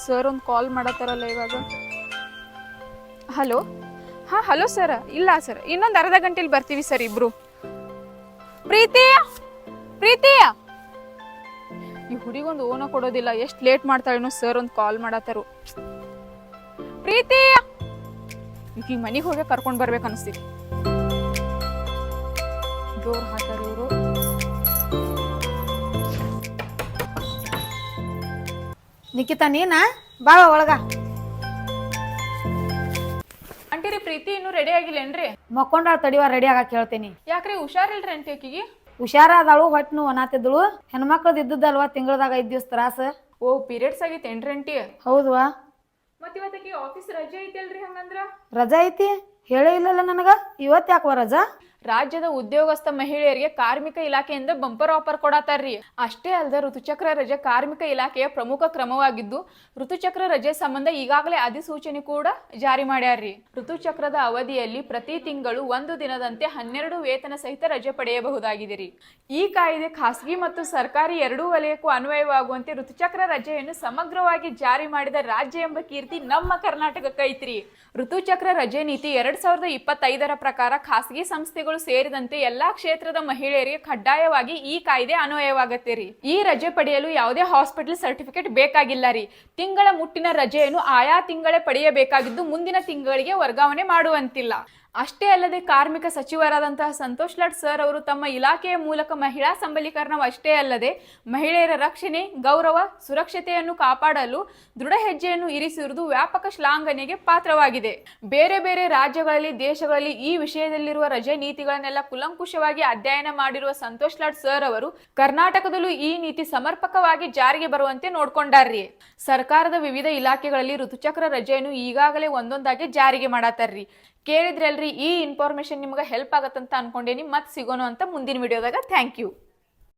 Sir ಒಂದು ಕಾಲ್ ಮಾಡತ್ತಾರಲ್ಲ ಇವಾಗ. Hello. ಹಾಂ ಹಲೋ ಸರ್. ಇಲ್ಲ ಸರ್, ಇನ್ನೊಂದು ಅರ್ಧ ಗಂಟೆಲಿ ಬರ್ತೀವಿ ಸರ್ ಇಬ್ರು. ಪ್ರೀತಿ ಪ್ರೀತಿ ಈ ಹುಡುಗೊಂದು ಓನ ಕೊಡೋದಿಲ್ಲ, ಎಷ್ಟು ಲೇಟ್ ಮಾಡ್ತಾಳೇನೋ. ಸರ್ ಒಂದು ಕಾಲ್ ಮಾಡತ್ತಾರು. ಪ್ರೀತಿ ಈಗ ಮನೆಗೆ ಹೋಗಿ ಕರ್ಕೊಂಡು ಬರ್ಬೇಕು ಅನಿಸ್ತೀವಿ. ಜೋರು ಹಾಕ್ತಾರೆ ಇವರು. ನಿಖಿತಾ ನೀನಾ ಬಾ ಒಳಗ. ಅಂಟಿರಿ ಪ್ರೀತಿ ಇನ್ನೂ ರೆಡಿ ಆಗಿಲ್ಲೇನ್ರಿ? ಮಕ್ಕೊಂಡಾಳ ತಡಿವಾ, ರೆಡಿ ಆಗಕ್ಕೆ ಹೇಳ್ತೀನಿ. ಯಾಕ್ರಿ ಹುಷಾರಿಲ್ರಿ ಅಂಟಿ ಆಕಿಗೆ? ಹುಷಾರಾದಳು, ಹೊಟ್ಟೆ ನೋವು ಅನಾತಿದ್ದಳು. ಹೆಣ್ಮಕ್ಳದ್ ಇದ್ದದಲ್ವಾ, ತಿಂಗಳದಾಗ 5 ದಿವಸ ತ್ರಾಸ. ಓ ಪೀರಿಯಡ್ಸ್ ಆಗೈತೇನ್ರಿ ಅಂಟಿ? ಹೌದ್ವಾ. ಮತ್ ಇವತ್ತಕ್ಕೆ ಆಫೀಸ್ ರಜೆ ಐತಲ್ರಿ? ಹಂಗಂದ್ರ ರಜಾ ಐತಿ ಹೇಳೇ ಇಲ್ಲಲ್ಲ ನನಗ. ಇವತ್ತು ಯಾಕವ ರಜಾ? ರಾಜ್ಯದ ಉದ್ಯೋಗಸ್ಥ ಮಹಿಳೆಯರಿಗೆ ಕಾರ್ಮಿಕ ಇಲಾಖೆಯಿಂದ ಬಂಪರ್ ಆಫರ್ ಕೊಡತಾರ್ರಿ. ಅಷ್ಟೇ ಅಲ್ಲದೆ ಋತುಚಕ್ರ ರಜೆ ಕಾರ್ಮಿಕ ಇಲಾಖೆಯ ಪ್ರಮುಖ ಕ್ರಮವಾಗಿದ್ದು, ಋತುಚಕ್ರ ರಜೆ ಸಂಬಂಧ ಈಗಾಗಲೇ ಅಧಿಸೂಚನೆ ಕೂಡ ಜಾರಿ ಮಾಡ್ಯಾರ್ರಿ. ಋತುಚಕ್ರದ ಅವಧಿಯಲ್ಲಿ ಪ್ರತಿ ತಿಂಗಳು 1 ದಿನದಂತೆ 12 ವೇತನ ಸಹಿತ ರಜೆ ಪಡೆಯಬಹುದಾಗಿದೆ ರೀ. ಈ ಕಾಯ್ದೆ ಖಾಸಗಿ ಮತ್ತು ಸರ್ಕಾರಿ ಎರಡೂ ವಲಯಕ್ಕೂ ಅನ್ವಯವಾಗುವಂತೆ ಋತುಚಕ್ರ ರಜೆಯನ್ನು ಸಮಗ್ರವಾಗಿ ಜಾರಿ ಮಾಡಿದ ರಾಜ್ಯ ಎಂಬ ಕೀರ್ತಿ ನಮ್ಮ ಕರ್ನಾಟಕಕ್ಕೈತ್ರಿ. ಋತುಚಕ್ರ ರಜೆ ನೀತಿ 2025ರ ಪ್ರಕಾರ ಖಾಸಗಿ ಸಂಸ್ಥೆಗಳು ಸೇರಿದಂತೆ ಎಲ್ಲಾ ಕ್ಷೇತ್ರದ ಮಹಿಳೆಯರಿಗೆ ಕಡ್ಡಾಯವಾಗಿ ಈ ಕಾಯ್ದೆ ಅನ್ವಯವಾಗತ್ತೆ ರೀ. ಈ ರಜೆ ಪಡೆಯಲು ಯಾವುದೇ ಹಾಸ್ಪಿಟಲ್ ಸರ್ಟಿಫಿಕೇಟ್ ಬೇಕಾಗಿಲ್ಲ ರೀ. ತಿಂಗಳ ಮುಟ್ಟಿನ ರಜೆಯನ್ನು ಆಯಾ ತಿಂಗಳೇ ಪಡೆಯಬೇಕಾಗಿದ್ದು ಮುಂದಿನ ತಿಂಗಳಿಗೆ ವರ್ಗಾವಣೆ ಮಾಡುವಂತಿಲ್ಲ. ಅಷ್ಟೇ ಅಲ್ಲದೆ ಕಾರ್ಮಿಕ ಸಚಿವರಾದಂತಹ ಸಂತೋಷ್ ಲಾಡ್ ಸರ್ ಅವರು ತಮ್ಮ ಇಲಾಖೆಯ ಮೂಲಕ ಮಹಿಳಾ ಸಬಲೀಕರಣವಷ್ಟೇ ಅಲ್ಲದೆ ಮಹಿಳೆಯರ ರಕ್ಷಣೆ, ಗೌರವ, ಸುರಕ್ಷತೆಯನ್ನು ಕಾಪಾಡಲು ದೃಢ ಹೆಜ್ಜೆಯನ್ನು ಇರಿಸಿರುವುದು ವ್ಯಾಪಕ ಶ್ಲಾಘನೆಗೆ ಪಾತ್ರವಾಗಿದೆ. ಬೇರೆ ಬೇರೆ ರಾಜ್ಯಗಳಲ್ಲಿ, ದೇಶಗಳಲ್ಲಿ ಈ ವಿಷಯದಲ್ಲಿರುವ ರಜೆ ನೀತಿಗಳನ್ನೆಲ್ಲ ಕುಲಂಕುಷವಾಗಿ ಅಧ್ಯಯನ ಮಾಡಿರುವ ಸಂತೋಷ್ ಲಾಡ್ ಸರ್ ಅವರು ಕರ್ನಾಟಕದಲ್ಲೂ ಈ ನೀತಿ ಸಮರ್ಪಕವಾಗಿ ಜಾರಿಗೆ ಬರುವಂತೆ ನೋಡ್ಕೊಂಡಾರ್ರಿ. ಸರ್ಕಾರದ ವಿವಿಧ ಇಲಾಖೆಗಳಲ್ಲಿ ಋತುಚಕ್ರ ರಜೆಯನ್ನು ಈಗಾಗಲೇ ಒಂದೊಂದಾಗಿ ಜಾರಿಗೆ ಮಾಡತ್ತಾರ್ರಿ. ಕೇಳಿದ್ರಲ್ರಿ, ಈ ಇನ್ಫಾರ್ಮೇಶನ್ ನಿಮ್ಗೆ ಹೆಲ್ಪ್ ಆಗತ್ತಂತ ಅನ್ಕೊಂಡೇನಿ. ಮತ್ತೆ ಸಿಗೋಣ ಅಂತ ಮುಂದಿನ ವಿಡಿಯೋದಾಗ. Thank you.